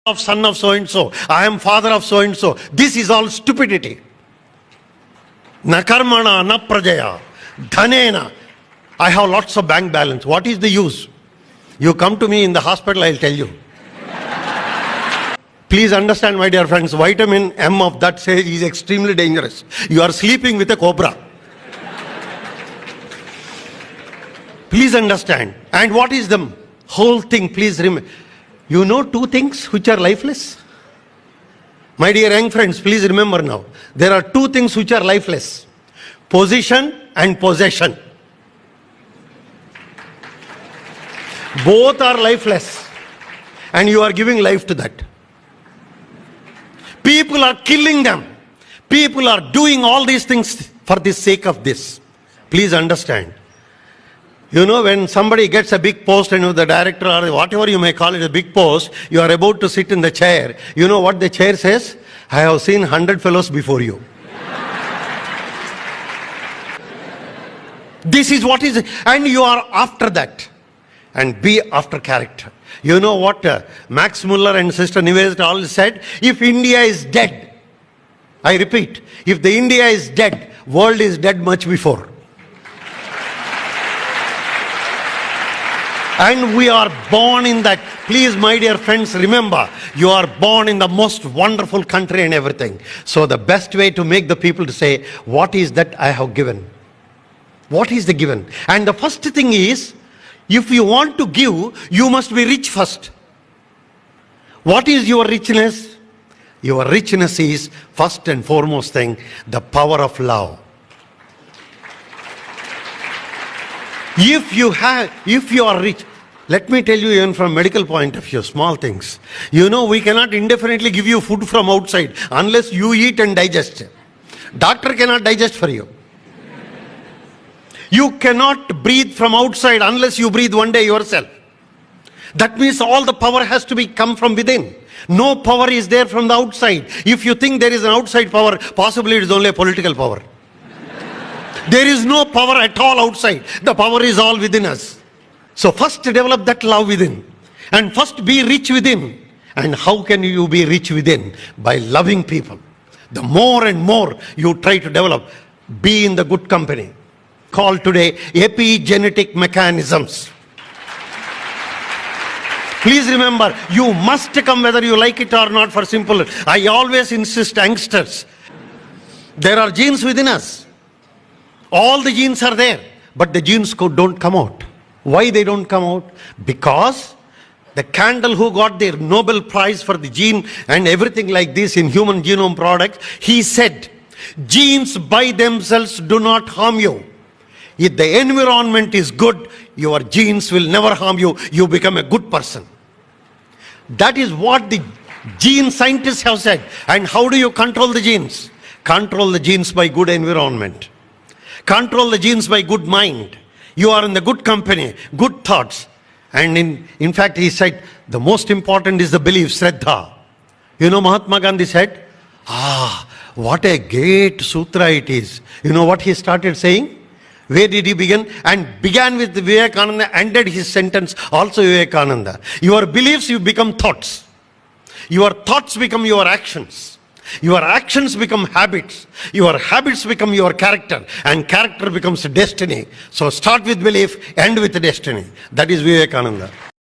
of son of so and so, I am father of so and so. This is all stupidity. Na karmana, na prajaya, dhanena. I have lots of bank balance. What is the use? You come to me in the hospital, I'll tell you. Please understand, my dear friends, vitamin M of that sage is extremely dangerous. You are sleeping with a cobra. Please understand. And what is the whole thing? Please remember. You know two things which are lifeless? My dear young friends, please remember now. There are two things which are lifeless. Position and possession. Both are lifeless. And you are giving life to that. People are killing them. People are doing all these things for the sake of this. Please understand. You know, when somebody gets a big post and the director or whatever you may call it, a big post, you are about to sit in the chair. You know what the chair says? I have seen 100 fellows before you. This is what is, and you are after that. And be after character. You know what Max Muller and Sister Nivedita all said? If India is dead, I repeat, if the India is dead, world is dead much before. And we are born in that. Please, my dear friends, remember, you are born in the most wonderful country and everything. So the best way to make the people to say, what is that I have given? What is the given? And the first thing is, if you want to give, you must be rich first. What is your richness? Your richness is, first and foremost thing, the power of love. If you are rich, let me tell you even from medical point of view, small things. You know, we cannot indefinitely give you food from outside unless you eat and digest. Doctor cannot digest for you. You cannot breathe from outside unless you breathe one day yourself. That means all the power has to come from within. No power is there from the outside. If you think there is an outside power, possibly it is only a political power. There is no power at all outside. The power is all within us. So first develop that love within. And first be rich within. And how can you be rich within? By loving people. The more and more you try to develop, be in the good company. Called today epigenetic mechanisms. Please remember, you must come whether you like it or not for simple. I always insist, youngsters, there are genes within us. All the genes are there, but the genes don't come out. Why they don't come out? Because the Candle who got the Nobel Prize for the gene and everything like this in human genome products, he said, genes by themselves do not harm you. If the environment is good, your genes will never harm you. You become a good person. That is what the gene scientists have said. And how do you control the genes? Control the genes by good environment. Control the genes by good mind. You are in the good company, good thoughts. And in fact, he said, the most important is the belief, Shraddha. You know, Mahatma Gandhi said, what a great sutra it is. You know what he started saying? Where did he begin? And began with Vivekananda, ended his sentence also Vivekananda. Your beliefs, you become thoughts. Your thoughts become your actions. Your actions become habits. Your habits become your character. And character becomes destiny. So start with belief, end with destiny. That is Vivekananda.